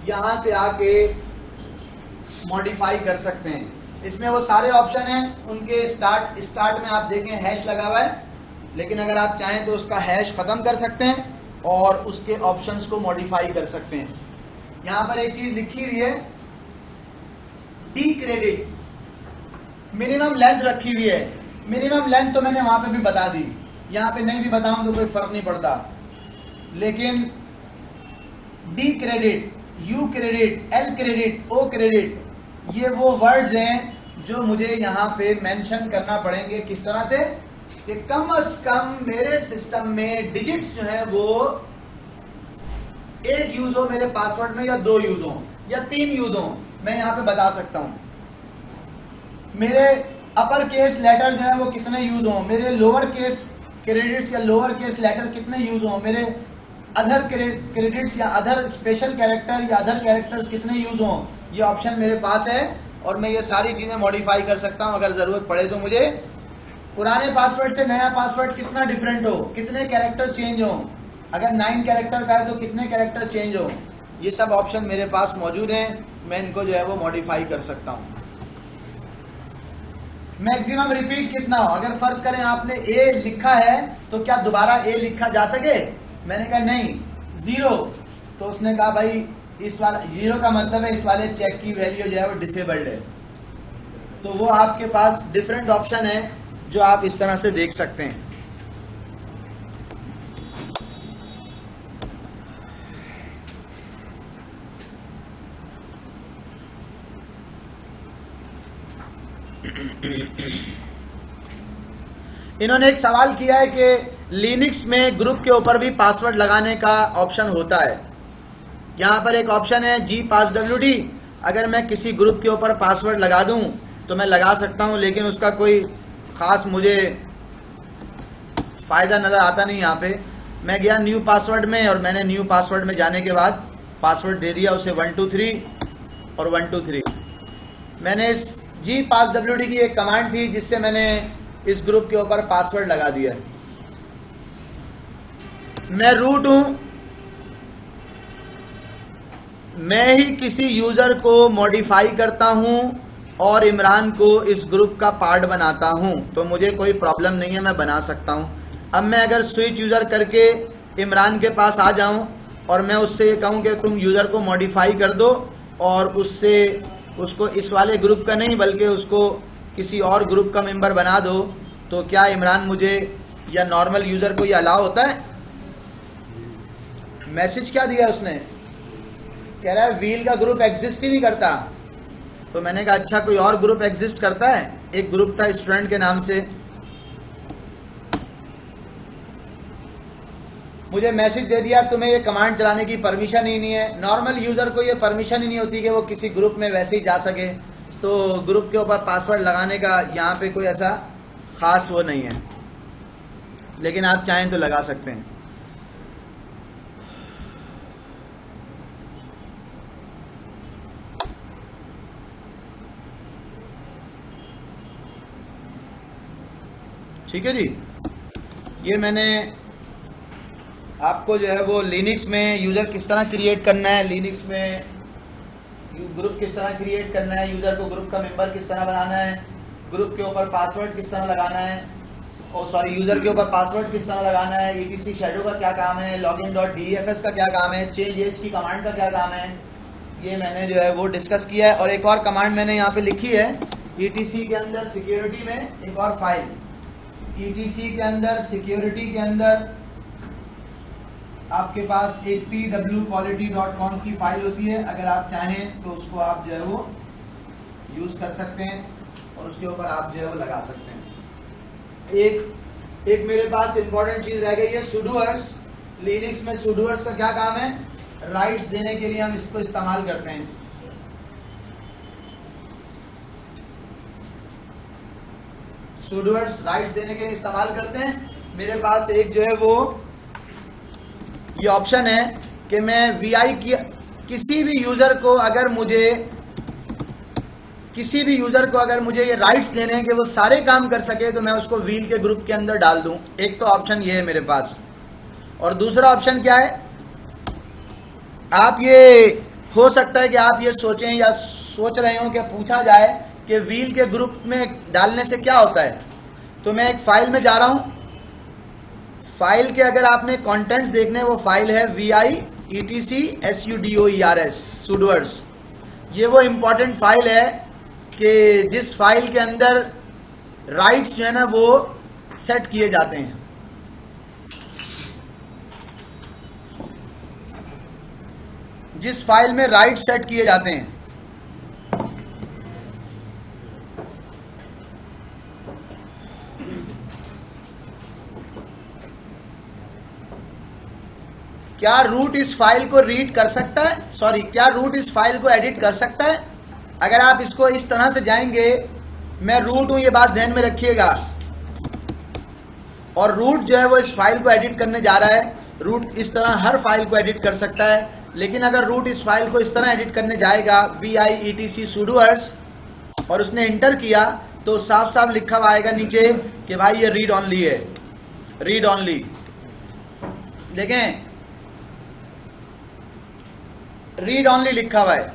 यहां से आके मॉडिफाई कर सकते हैं। इसमें वो सारे ऑप्शन हैं, उनके स्टार्ट में आप देखें हैश लगा हुआ है, लेकिन अगर आप चाहें तो उसका हैश खत्म कर सकते हैं और उसके ऑप्शंस को मॉडिफाई कर सकते हैं। यहां पर एक चीज लिखी हुई है, डी क्रेडिट, मिनिमम लेंथ रखी हुई है। मिनिमम लेंथ तो मैंने वहां पे भी बता दी, यहां पे नहीं भी बताऊं तो कोई फर्क नहीं पड़ता, लेकिन D credit, U credit, L credit, O credit, ये वो वर्ड्स हैं जो मुझे यहाँ पे मेंशन करना पड़ेंगे। किस तरह से? कि कम से कम मेरे सिस्टम में डिजिट्स जो है वो एक यूज हो मेरे पासवर्ड में, या 2 यूज हो, या 3 यूज हो, मैं यहाँ पे बता सकता हूं। मेरे अपर केस लेटर जो है वो कितने यूज हो, मेरे लोअर केस क्रेडिट्स या लोअर केस लेटर कितने यूज हो, मेरे अदर क्रेडिट्स या अदर स्पेशल कैरेक्टर या अदर कैरेक्टर्स कितने यूज हो, ये ऑप्शन मेरे पास है, और मैं ये सारी चीजें मॉडिफाई कर सकता हूं अगर जरूरत पड़े तो। मुझे पुराने पासवर्ड से नया पासवर्ड कितना डिफरेंट हो, कितने कैरेक्टर चेंज हो, अगर 9 कैरेक्टर का है तो कितने कैरेक्टर चेंज हो, ये सब ऑप्शन मेरे पास मौजूद हैं, मैं इनको जो है वो मॉडिफाई कर सकता हूं। मैक्सिमम रिपीट कितना हो। अगर फर्ज करें आपने ए लिखा है तो क्या दोबारा ए लिखा जा सके? मैंने कहा नहीं, 0। तो उसने कहा भाई इस वाला 0 का मतलब है इस वाले चेक की वैल्यू जो है वो डिसेबल्ड है। तो वो आपके पास डिफरेंट ऑप्शन है जो आप इस तरह से देख सकते हैं। इन्होंने एक सवाल किया है कि लिनक्स में ग्रुप के ऊपर भी पासवर्ड लगाने का ऑप्शन होता है। यहां पर एक ऑप्शन है gpasswd। अगर मैं किसी ग्रुप के ऊपर पासवर्ड लगा दूं तो मैं लगा सकता हूं, लेकिन उसका कोई खास मुझे फायदा नजर आता नहीं। यहाँ पे मैं गया न्यू पासवर्ड में और मैंने न्यू पासवर्ड में जाने के बाद पासवर्ड दे दिया उसे 123 और 123। मैंने इस gpasswd की एक कमांड थी जिससे मैंने इस ग्रुप के ऊपर पासवर्ड लगा दिया। मैं रूट हूं, मैं ही किसी यूजर को मॉडिफाई करता हूं और इमरान को इस ग्रुप का पार्ट बनाता हूं, तो मुझे कोई प्रॉब्लम नहीं है, मैं बना सकता हूं। अब मैं अगर स्विच यूजर करके इमरान के पास आ जाऊं और मैं उससे ये कहूं कि तुम यूजर को मॉडिफाई कर दो और उसको इस वाले ग्रुप का नहीं बल्कि उसको किसी और ग्रुप का मेंबर बना दो, तो क्या इमरान मुझे या नॉर्मल यूजर को ये अलाउ होता है? मैसेज क्या दिया उसने? कह रहा है व्हील का ग्रुप एग्जिस्ट ही नहीं करता। तो मैंने कहा अच्छा कोई और ग्रुप एग्जिस्ट करता है? एक ग्रुप था स्टूडेंट के नाम से। मुझे मैसेज दे दिया तुम्हें ये कमांड चलाने की परमिशन ही नहीं है। नॉर्मल यूजर को ये परमिशन ही नहीं होती कि वो किसी ग्रुप में वैसे ही जा सके। तो ग्रुप के ऊपर पासवर्ड लगाने का यहाँ पे कोई ऐसा खास वो नहीं है, लेकिन आप चाहें तो लगा सकते हैं। ठीक है जी, ये मैंने आपको जो है वो लिनक्स में यूजर किस तरह क्रिएट करना है, लिनक्स में ग्रुप किस तरह क्रिएट करना है, यूजर को ग्रुप का मेंबर किस तरह बनाना है, ग्रुप के ऊपर पासवर्ड किस तरह लगाना है, यूजर के ऊपर पासवर्ड किस तरह लगाना है, etc शैडो का क्या काम है, login.defs का क्या काम है, चेंज एज की कमांड का क्या काम है, ये मैंने जो है वो डिस्कस किया है। और एक और कमांड मैंने यहाँ पे लिखी है, etc के अंदर सिक्योरिटी में एक और फाइल, etc के अंदर सिक्योरिटी के अंदर आपके पास एक pwquality.conf की फाइल होती है। अगर आप चाहें तो उसको आप जो है वो यूज कर सकते हैं और उसके ऊपर आप जो है वो लगा सकते हैं। एक मेरे पास इंपॉर्टेंट चीज रह गई है, सुडोअर्स। लिनक्स में सुडोअर्स का क्या काम है? राइट्स देने के लिए हम इसको इस्तेमाल करते हैं। सुडोअर्स राइट्स देने के लिए इस्तेमाल करते हैं। मेरे पास एक जो है वो ये ऑप्शन है कि मैं वीआई की किसी भी यूजर को अगर मुझे ये राइट्स देने हैं कि वो सारे काम कर सके, तो मैं उसको व्हील के ग्रुप के अंदर डाल दूं। एक तो ऑप्शन ये है मेरे पास, और दूसरा ऑप्शन क्या है? आप ये हो सकता है कि आप ये सोचें या सोच रहे हो कि पूछा जाए कि व्हील के ग्रुप में डालने से क्या होता है। तो मैं एक फाइल में जा रहा हूं, फाइल के अगर आपने कंटेंट्स देखने, वो फाइल है VIETC sudoers। ये वो इंपॉर्टेंट फाइल है कि जिस फाइल के अंदर राइट्स जो है ना वो सेट किए जाते हैं। जिस फाइल में राइट्स सेट किए जाते हैं, क्या रूट इस फाइल को रीड कर सकता है? क्या रूट इस फाइल को एडिट कर सकता है? अगर आप इसको इस तरह से जाएंगे, मैं रूट हूं, ये बात ध्यान में रखिएगा, और रूट जो है वो इस फाइल को एडिट करने जा रहा है। रूट इस तरह हर फाइल को एडिट कर सकता है, लेकिन अगर रूट इस फाइल को इस तरह एडिट करने जाएगा VIETC sudoers और उसने इंटर किया, तो साफ साफ लिखा हुआ आएगा नीचे कि भाई ये रीड ऑनली है, रीड ऑनली। देखें, रीड ऑनली लिखा हुआ है।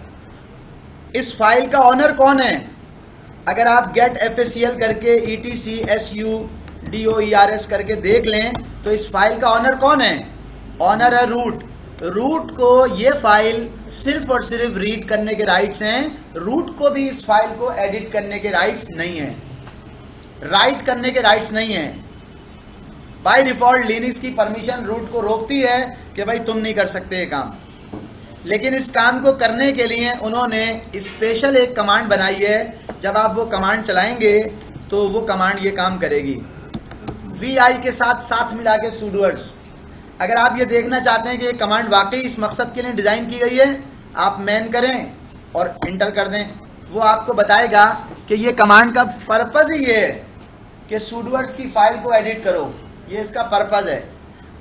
इस फाइल का ऑनर कौन है? अगर आप गेट FACL करके ETCSUDOERS करके देख लें तो इस फाइल का ऑनर कौन है? ऑनर है रूट। रूट को ये फाइल सिर्फ और सिर्फ रीड करने के राइट्स हैं। रूट को भी इस फाइल को एडिट करने के राइट्स नहीं हैं, राइट करने के राइट्स नहीं हैं। बाय डिफॉल्ट लिनक्स की परमिशन रूट को रोकती है कि भाई तुम नहीं कर सकते ये काम, लेकिन इस काम को करने के लिए उन्होंने स्पेशल एक कमांड बनाई है। जब आप वो कमांड चलाएंगे तो वो कमांड ये काम करेगी। VI के साथ साथ मिला के sudoers। अगर आप ये देखना चाहते हैं कि ये कमांड वाकई इस मकसद के लिए डिजाइन की गई है, आप मैन करें और इंटर कर दें, वो आपको बताएगा कि ये कमांड का पर्पज ही ये है कि sudoers की फाइल को एडिट करो, ये इसका पर्पज है।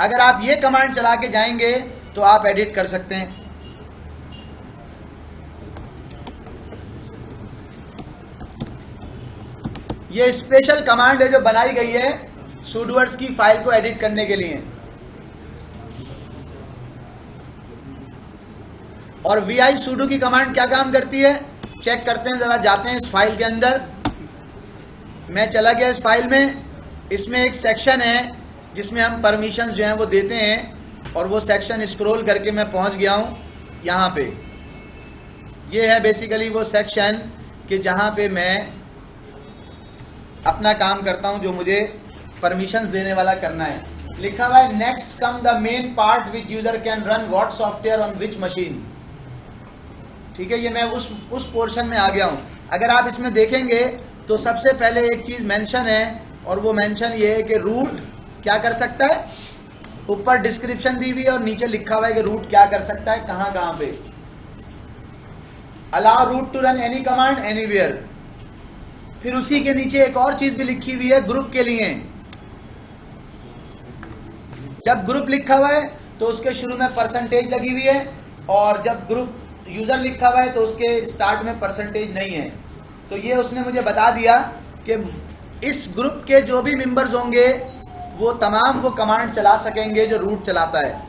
अगर आप ये कमांड चला के जाएंगे तो आप एडिट कर सकते हैं। ये स्पेशल कमांड है जो बनाई गई है sudoers की फाइल को एडिट करने के लिए। और vi sudo की कमांड क्या काम करती है चेक करते हैं, जरा जाते हैं इस फाइल के अंदर। मैं चला गया इस फाइल में। इसमें एक सेक्शन है जिसमें हम परमिशंस जो हैं वो देते हैं, और वो सेक्शन स्क्रॉल करके मैं पहुंच गया हूं यहां पे। ये है बेसिकली वो सेक्शन कि जहां पे मैं अपना काम करता हूं, जो मुझे परमिशंस देने वाला करना है। लिखा हुआ है next come the main part which user can run what software on which machine. ठीक है, ये मैं उस पोर्शन में आ गया हूं। अगर आप इसमें देखेंगे तो सबसे पहले एक चीज मेंशन है, और वो मेंशन ये है कि रूट क्या कर सकता है। ऊपर डिस्क्रिप्शन दी हुई है और नीचे लिखा हुआ है कि रूट क्या कर सकता है, कहां कहां पे। Allow root to run any command anywhere. फिर उसी के नीचे एक और चीज भी लिखी हुई है ग्रुप के लिए। जब ग्रुप लिखा हुआ है तो उसके शुरू में परसेंटेज लगी हुई है, और जब ग्रुप यूजर लिखा हुआ है तो उसके स्टार्ट में परसेंटेज नहीं है। तो ये उसने मुझे बता दिया कि इस ग्रुप के जो भी मेंबर्स होंगे वो तमाम वो कमांड चला सकेंगे जो रूट चलाता है।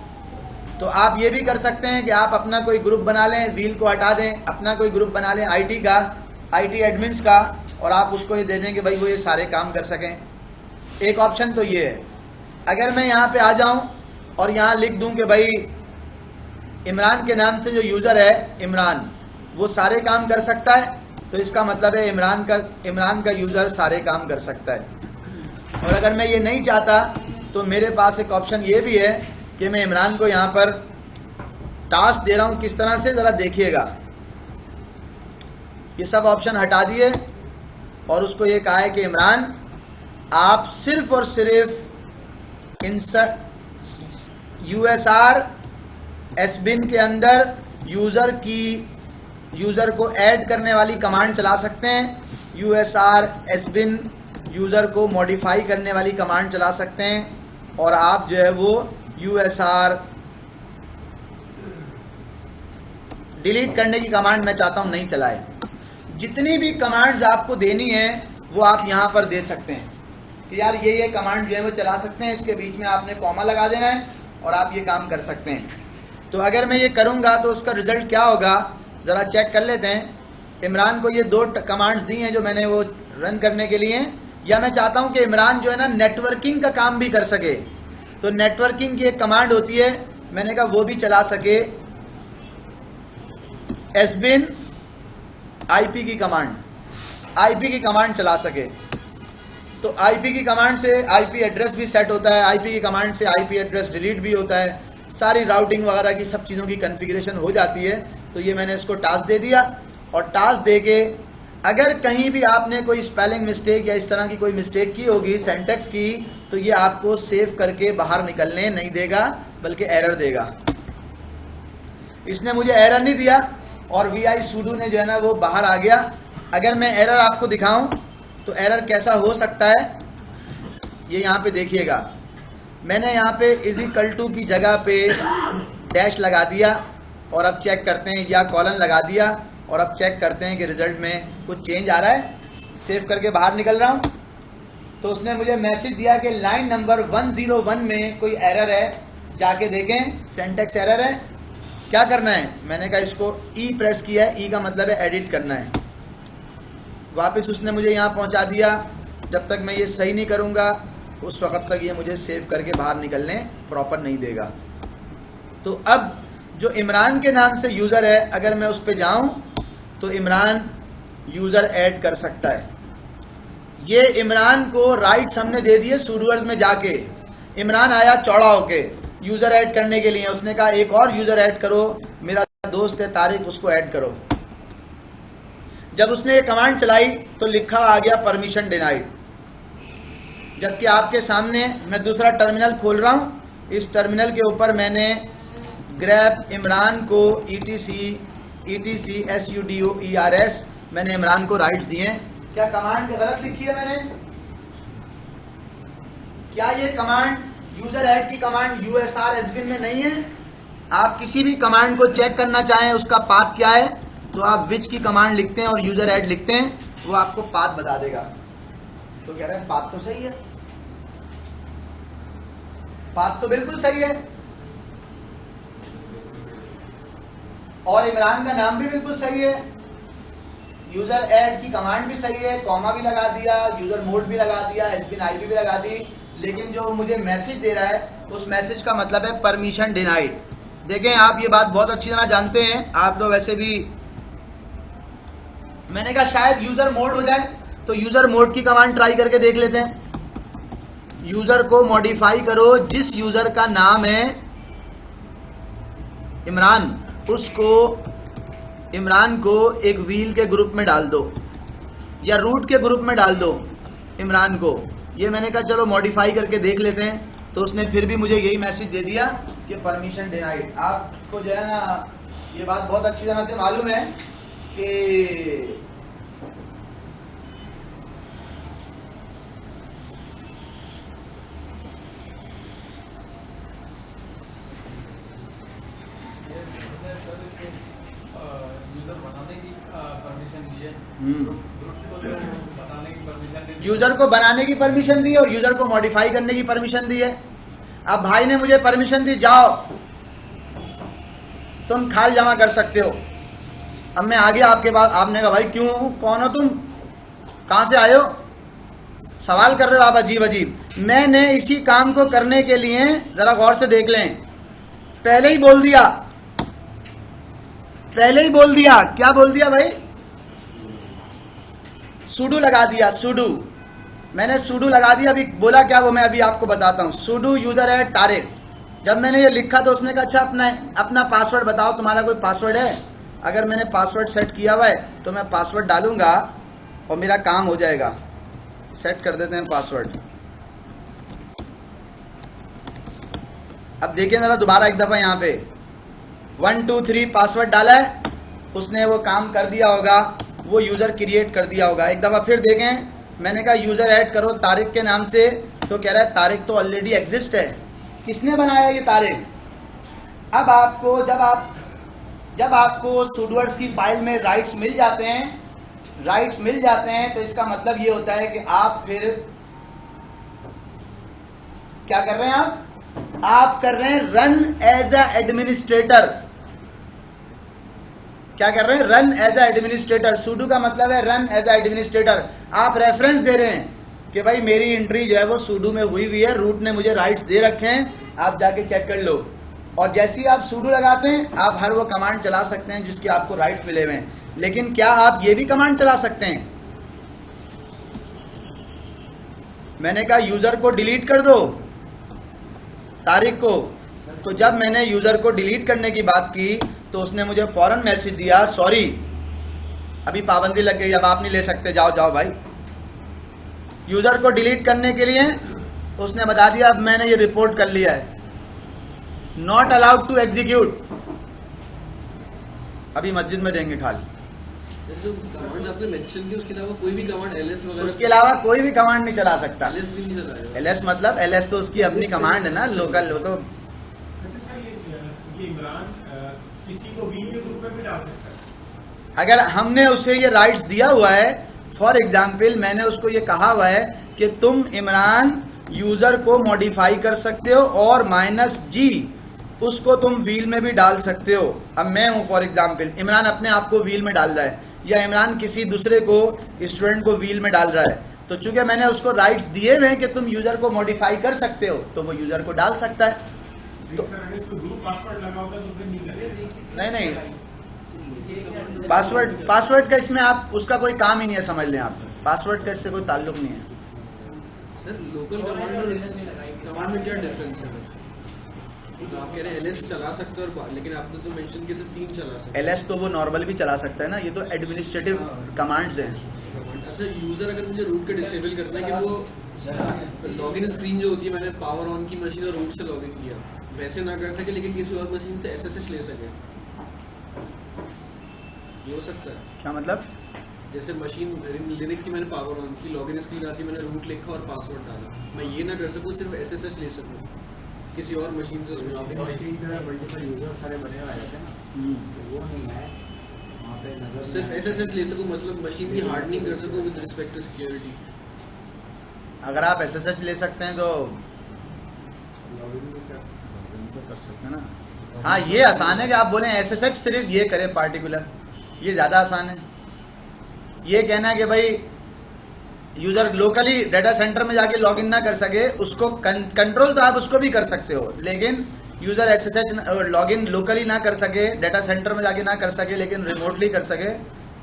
तो आप ये भी कर सकते हैं कि आप अपना कोई ग्रुप बना लें, व्हील को हटा दें, अपना कोई ग्रुप बना लें IT का, IT एडमिन्स का, और आप उसको ये दे दें कि भाई वो ये सारे काम कर सकें। एक ऑप्शन तो ये है। अगर मैं यहाँ पे आ जाऊं और यहाँ लिख दूं कि भाई इमरान के नाम से जो यूजर है इमरान, वो सारे काम कर सकता है, तो इसका मतलब है इमरान का यूजर सारे काम कर सकता है। और अगर मैं ये नहीं चाहता तो मेरे पास एक ऑप्शन ये भी है कि मैं इमरान को यहाँ पर टास्क दे रहा हूँ। किस तरह से, जरा देखिएगा। ये सब ऑप्शन हटा दिए और उसको ये कहा है कि इमरान आप सिर्फ और सिर्फ इंसर्ट USR SBIN के अंदर यूजर को ऐड करने वाली कमांड चला सकते हैं। USR SBIN यूजर को मॉडिफाई करने वाली कमांड चला सकते हैं, और आप जो है वो USR डिलीट करने की कमांड मैं चाहता हूं नहीं चलाए। जितनी भी कमांड्स आपको देनी है वो आप यहां पर दे सकते हैं कि यार ये कमांड जो है वो चला सकते हैं, इसके बीच में आपने कॉमा लगा देना है और आप ये काम कर सकते हैं। तो अगर मैं ये करूंगा तो उसका रिजल्ट क्या होगा जरा चेक कर लेते हैं। इमरान को ये 2 कमांड्स दी हैं जो मैंने वो रन करने के लिए, या मैं चाहता हूं कि इमरान जो है ना नेटवर्किंग का काम भी कर सके, तो नेटवर्किंग की एक कमांड होती है, मैंने कहा वो भी चला सके। SBIN IP की कमांड चला सके। तो IP की कमांड से IP एड्रेस भी सेट होता है, IP की कमांड से IP एड्रेस डिलीट भी होता है, सारी राउटिंग वगैरह की सब चीज़ों की कॉन्फ़िगरेशन हो जाती है। तो ये मैंने इसको टास्क दे दिया, और टास्क दे के अगर कहीं भी आपने कोई स्पेलिंग मिस्टेक या इस तरह की कोई मिस्टेक की होगी सिंटैक्स की, तो ये आपको सेव करके बाहर निकलने नहीं देगा, बल्कि एरर देगा। इसने मुझे एरर नहीं दिया, और VI sudo ने जो है ना वो बाहर आ गया। अगर मैं एरर आपको दिखाऊं तो एरर कैसा हो सकता है, ये यहाँ पे देखिएगा। मैंने यहाँ पे = की जगह पे डैश लगा दिया, और अब चेक करते हैं, या कॉलन लगा दिया, और अब चेक करते हैं कि रिजल्ट में कुछ चेंज आ रहा है। सेव करके बाहर निकल रहा हूं तो उसने मुझे मैसेज दिया कि लाइन नंबर 101 में कोई एरर है, जाके देखें, सिंटैक्स एरर है। क्या करना है, मैंने कहा इसको E प्रेस किया है, E का मतलब है एडिट करना है। वापस उसने मुझे यहाँ पहुंचा दिया। जब तक मैं ये सही नहीं करूंगा उस वक्त तक ये मुझे सेव करके बाहर निकलने प्रॉपर नहीं देगा। तो अब जो इमरान के नाम से यूजर है, अगर मैं उस पर जाऊं तो इमरान यूजर ऐड कर सकता है। ये इमरान को राइट्स हमने दे दिए सूडोवर्ड्स में जाके। इमरान आया चौड़ा होके यूजर ऐड करने के लिए, उसने कहा एक और यूजर ऐड करो, मेरा दोस्त है तारिक, उसको ऐड करो। जब उसने ये कमांड चलाई तो लिखा आ गया परमिशन डिनाइड। जबकि आपके सामने मैं दूसरा टर्मिनल खोल रहा हूं, इस टर्मिनल के ऊपर मैंने ग्रैब इमरान को ETC SUDOERS मैंने इमरान को राइट्स दिए। क्या कमांड गलत लिखी है मैंने? क्या ये कमांड यूजर ऐड की कमांड USR एसबिन में नहीं है? आप किसी भी कमांड को चेक करना चाहें उसका पाथ क्या है तो आप विच की कमांड लिखते हैं और यूजर ऐड लिखते हैं, वो आपको पाथ बता देगा। तो कह रहे हैं पाथ तो सही है, पाथ तो बिल्कुल सही है और इमरान का नाम भी बिल्कुल सही है, यूजर ऐड की कमांड भी सही है, कॉमा भी लगा दिया, यूजर मोड भी लगा दिया, एसबिन आईपी भी लगा दी। लेकिन जो मुझे मैसेज दे रहा है उस मैसेज का मतलब है परमिशन डिनाइड। देखें आप ये बात बहुत अच्छी तरह जानते हैं, आप तो वैसे भी, मैंने कहा शायद यूजर मोड हो जाए तो यूजर मोड की कमांड ट्राई करके देख लेते हैं। यूजर को मॉडिफाई करो, जिस यूजर का नाम है इमरान, उसको इमरान को एक व्हील के ग्रुप में डाल दो या रूट के ग्रुप में डाल दो इमरान को। ये मैंने कहा चलो मॉडिफाई करके देख लेते हैं, तो उसने फिर भी मुझे यही मैसेज दे दिया कि परमिशन डिनाइड। आपको जो है ना ये बात बहुत अच्छी तरह से मालूम है कि यूजर को बनाने की परमिशन दी और यूजर को मॉडिफाई करने की परमिशन दी है। अब भाई ने मुझे परमिशन दी, जाओ तुम खाल जमा कर सकते हो। अब मैं आ गया आपके पास, आपने कहा भाई क्यों, कौन हो तुम, कहां से आए हो, सवाल कर रहे हो आप अजीब अजीब। मैंने इसी काम को करने के लिए, जरा गौर से देख लें, पहले ही बोल दिया, पहले ही बोल दिया। क्या बोल दिया भाई? सुडो लगा दिया, सुडो। मैंने सुडो लगा दिया। अभी बोला क्या वो मैं अभी आपको बताता हूं। सुडो यूजर है तारिक। जब मैंने ये लिखा तो उसने कहा अच्छा अपना पासवर्ड बताओ, तुम्हारा कोई पासवर्ड है? अगर मैंने पासवर्ड सेट किया हुआ है तो मैं पासवर्ड डालूंगा और मेरा काम हो जाएगा। सेट कर देते हैं पासवर्ड। अब देखिए जरा दोबारा एक दफा, यहाँ पे 1 2 3 पासवर्ड डाला है, उसने वो काम कर दिया होगा, वो यूजर क्रिएट कर दिया होगा। एक दफा फिर देखें, मैंने कहा यूजर ऐड करो तारिक के नाम से, तो कह रहा है तारिक तो ऑलरेडी एग्जिस्ट है। किसने बनाया ये तारिक? अब आपको जब आपको सूडोवर्ड्स की फाइल में राइट्स मिल जाते हैं, तो इसका मतलब ये होता है कि आप फिर क्या कर रहे हैं? आप कर रहे हैं रन एज अ एडमिनिस्ट्रेटर। क्या कर रहे हैं? Run as a administrator. Sudo का मतलब है रन एज अ एडमिनिस्ट्रेटर। आप रेफरेंस दे रहे हैं कि भाई मेरी एंट्री जो है वो सुडो में हुई है, रूट ने मुझे राइट्स दे रखे हैं, आप जाके चेक कर लो। और जैसे ही आप सुडो लगाते हैं आप हर वो कमांड चला सकते हैं जिसके आपको राइट्स मिले हुए हैं। लेकिन क्या आप ये भी कमांड चला सकते हैं? मैंने कहा यूजर को डिलीट कर दो, तारिक को। तो जब मैंने यूजर को डिलीट करने की बात की तो उसने मुझे फौरन मैसेज दिया, सॉरी अभी पाबंदी लग गई, अब आप नहीं ले सकते, जाओ जाओ भाई। यूजर को डिलीट करने के लिए उसने बता दिया, अब मैंने ये रिपोर्ट कर लिया है, नॉट अलाउड टू एग्जीक्यूट। अभी मस्जिद में देंगे खाल। जो कमांड आपने मेंशन की उसके अलावा कोई भी कमांड एलएस वगैरह, उसके अलावा कोई भी कमांड नहीं चला सकता। एलएस भी नहीं चलाएगा। एलएस मतलब एलएस तो उसकी अपनी कमांड है ना, लोकल। वो तो अच्छा सर, ये इमरान किसी को व्हील के ग्रुप में भी डाल सकता है? अगर हमने उसे ये राइट्स दिया हुआ है, फॉर एग्जाम्पल मैंने उसको ये कहा हुआ है कि तुम इमरान यूजर को मॉडिफाई कर सकते हो और -G उसको तुम व्हील में भी डाल सकते हो। अब मैं हूं फॉर एग्जाम्पल, इमरान अपने आप को व्हील में डाल रहा है, या इमरान किसी दूसरे को स्टूडेंट को व्हील में डाल रहा है, तो चूंकि मैंने उसको राइट्स दिए हुए हैं कि तुम यूजर को मॉडिफाई कर सकते हो, तो वो यूजर को डाल सकता है। तो सर अगर इसको ग्रुप पासवर्ड लगा होता तो फिर नहीं करेगा। नहीं, पासवर्ड का इसमें आप उसका कोई काम ही नहीं है, समझ लें आप, पासवर्ड का इससे कोई ताल्लुक नहीं है। सर लोकल कमांड और कमांड में क्या डिफरेंस है? तो आप कह रहे हैं एलएस चला सकते हो, लेकिन आपने तो मेंशन किया सिर्फ 3 चला सकते हैं। एलएस तो वो नॉर्मल भी चला सकता है ना, ये तो एडमिनिस्ट्रेटिव कमांड्स हैं। अच्छा, यूजर अगर मुझे रूट का डिसेबल करना है कि वो लॉगिन स्क्रीन जो होती है, मैंने पावर ऑन की मशीन और रूट से लॉगिन किया, वैसे ना कर सके लेकिन किसी और मशीन से एसएसएच ले सके, ये हो सकता है? क्या मतलब? जैसे मशीन लिनक्स की मैंने पावर ऑन की, लॉगिन स्क्रीन आती, मैंने रूट लिखा और पासवर्ड डाला, मैं ये ना कर सकूं सिर्फ एसएसएच ले सकूं किसी और मशीन से। मल्टीपल यूजर सारे बने हुए रहते हैं ना, तो वो नहीं है वहाँ पे नजर सिर्फ एसएसएच ले सकूं, मतलब मशीन की हार्डनिंग कर सकूं विद रिस्पेक्ट टू सिक्योरिटी। अगर आप एसएसएच ले सकते हैं तो लॉगिन भी कर सकते हैं ना। हाँ, ये आसान है कि आप बोलें एसएसएच सिर्फ ये करे पार्टिकुलर, ये ज्यादा आसान है। ये कहना है कि भाई यूजर लोकली डेटा सेंटर में जाके लॉगिन ना कर सके, उसको कंट्रोल तो आप उसको भी कर सकते हो, लेकिन यूजर एसएसएच लॉगिन लोकली ना कर सके, डेटा सेंटर में जाके ना कर सके, लेकिन रिमोटली कर सके,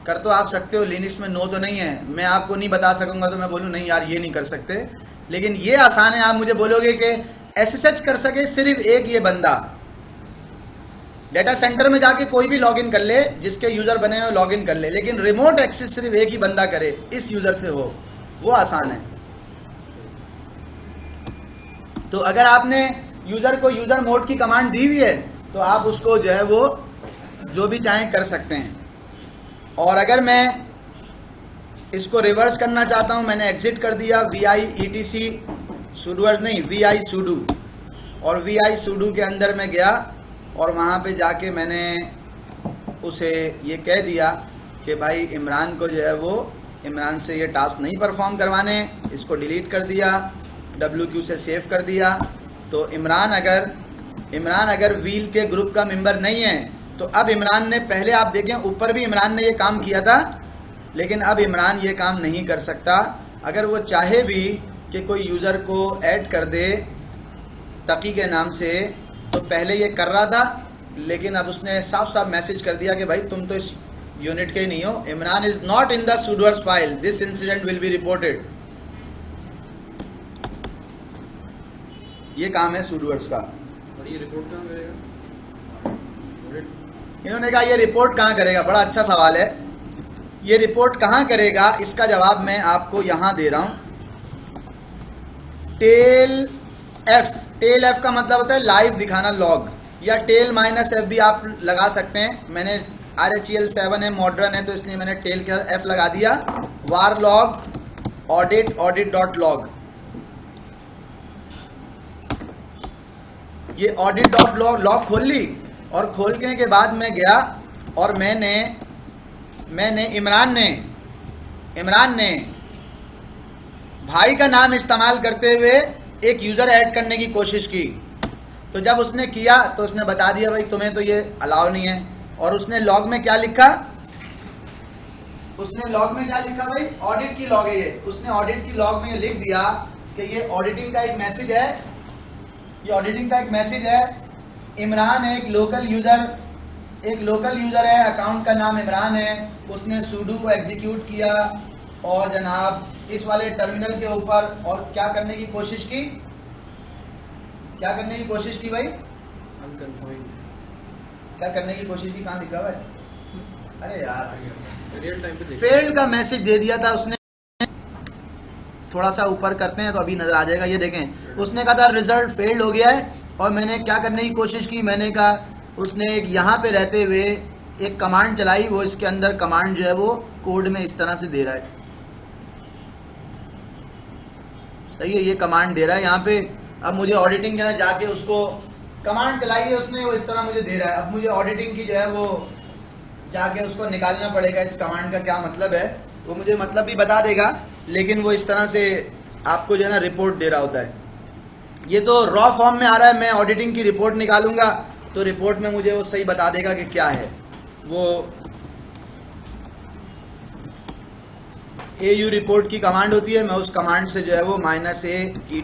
कर तो आप सकते हो। लिनक्स में नो तो नहीं है, मैं आपको नहीं बता सकूंगा तो मैं बोलूँ नहीं यार ये नहीं कर सकते, लेकिन ये आसान है। आप मुझे बोलोगे कि एसएसएच कर सके सिर्फ एक ये बंदा, डेटा सेंटर में जाके कोई भी लॉगिन कर ले, जिसके यूजर बने हुए लॉगिन कर ले, लेकिन रिमोट एक्सेस सिर्फ एक ही बंदा करे, इस यूजर से हो, वो आसान है। तो अगर आपने यूजर को यूजर मोड की कमांड दी हुई है तो आप उसको जो है वो जो भी चाहें कर सकते हैं। और अगर मैं इसको रिवर्स करना चाहता हूं, मैंने एग्जिट कर दिया vi etc sudo नहीं vi sudo, और vi sudo के अंदर में गया और वहां पे जाके मैंने उसे ये कह दिया कि भाई इमरान को जो है वो इमरान से ये टास्क नहीं परफॉर्म करवाने, इसको डिलीट कर दिया, WQ से सेव कर दिया। तो इमरान अगर व्हील के ग्रुप का मेंबर नहीं है तो अब इमरान ने, पहले आप देखें ऊपर भी इमरान ने ये काम किया था, लेकिन अब इमरान ये काम नहीं कर सकता। अगर वो चाहे भी कि कोई यूजर को ऐड कर दे तकी के नाम से, तो पहले ये कर रहा था, लेकिन अब उसने साफ साफ मैसेज कर दिया कि भाई तुम तो इस यूनिट के ही नहीं हो, Imran is not in the sudoers file, this incident will be reported. ये काम है sudoers का। और ये रिपोर्ट कहाँ करेगा? इन्होंने कहा ये रिपोर्ट कहाँ करेगा, बड़ा अच्छा सवाल है। ये रिपोर्ट कहाँ करेगा, इसका जवाब मैं आपको यहां दे रहा हूं। टेल एफ का मतलब होता है लाइव दिखाना लॉग, या टेल -f भी आप लगा सकते हैं। मैंने RHEL 7 है, मॉडर्न है, तो इसलिए मैंने टेल का f लगा दिया। वार लॉग audit.log, ये audit.log खोल ली, और खोलने के बाद मैं गया और मैंने इमरान ने भाई का नाम इस्तेमाल करते हुए एक यूजर ऐड करने की कोशिश की। तो जब उसने किया तो उसने बता दिया भाई तुम्हें तो ये अलाउ नहीं है। और उसने लॉग में क्या लिखा, भाई ऑडिट की लॉग है ये, उसने ऑडिट की लॉग में ये लिख दिया कि ये ऑडिटिंग का एक मैसेज है, इमरान एक लोकल यूजर है, अकाउंट का नाम इमरान है, उसने sudo को एग्जीक्यूट किया और जनाब इस वाले टर्मिनल के ऊपर, और क्या करने की कोशिश की भाई, क्या करने की कोशिश की, कहाँ लिखा हुआ है? अरे यार, रियल टाइम पे फेल्ड का मैसेज दे दिया था उसने। थोड़ा सा ऊपर करते हैं तो अभी नजर आ जाएगा, ये देखें। उसने कहा था रिजल्ट फेल्ड हो गया है, और मैंने क्या करने की कोशिश की, मैंने कहा उसने एक यहाँ पे रहते हुए एक कमांड चलाई, वो इसके अंदर कमांड जो है वो कोड में इस तरह से दे रहा है। सही है, ये कमांड दे रहा है यहाँ पे। अब मुझे ऑडिटिंग के अंदर जाके उसको कमांड चलाई है उसने, वो इस तरह मुझे दे रहा है। अब मुझे ऑडिटिंग की जो है वो जाके उसको निकालना पड़ेगा, इस कमांड का क्या मतलब है। वो मुझे मतलब भी बता देगा, लेकिन वो इस तरह से आपको जो है ना रिपोर्ट दे रहा होता है। ये तो रॉ फॉर्म में आ रहा है, मैं ऑडिटिंग की रिपोर्ट निकालूंगा तो रिपोर्ट में मुझे वो सही बता देगा कि क्या है वो। AU रिपोर्ट की कमांड होती है, मैं उस कमांड से जो है वो -a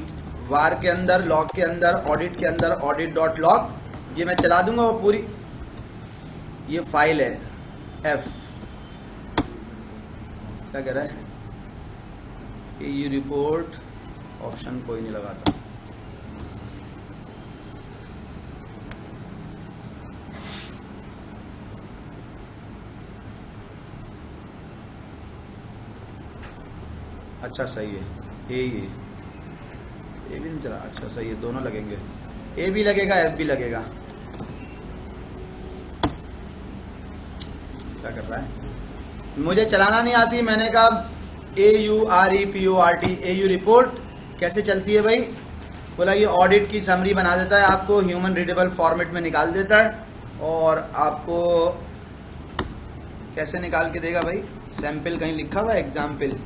var के अंदर, लॉग के अंदर, ऑडिट के अंदर audit.log ये मैं चला दूंगा। वो पूरी ये फाइल है F, क्या कह रहा है, AU रिपोर्ट ऑप्शन कोई नहीं लगाता। अच्छा सही है, ए भी नहीं चला, अच्छा सही है, दोनों लगेंगे, ए भी लगेगा एफ भी लगेगा। क्या कर रहा है, मुझे चलाना नहीं आती, मैंने कहा AUREPORT AU रिपोर्ट कैसे चलती है भाई, बोला ये ऑडिट की समरी बना देता है, आपको ह्यूमन रीडेबल फॉर्मेट में निकाल देता है, और आपको कैसे निकाल के देगा भाई, सैंपल कहीं लिखा हुआ है, एग्जाम्पल,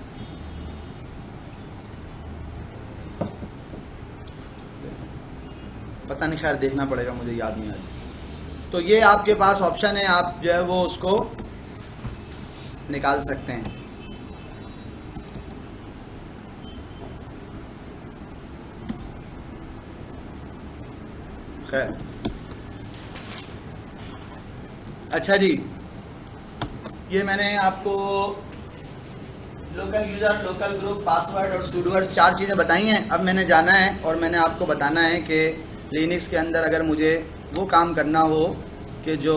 पता नहीं, खैर देखना पड़ेगा, मुझे याद नहीं आ रही। तो ये आपके पास ऑप्शन है, आप जो है वो उसको निकाल सकते हैं। खैर अच्छा जी, ये मैंने आपको local user, local group, password और सूडोवर्ड 4 चीज़ें बताई हैं। अब मैंने जाना है और मैंने आपको बताना है कि लिनक्स के अंदर अगर मुझे वो काम करना हो कि जो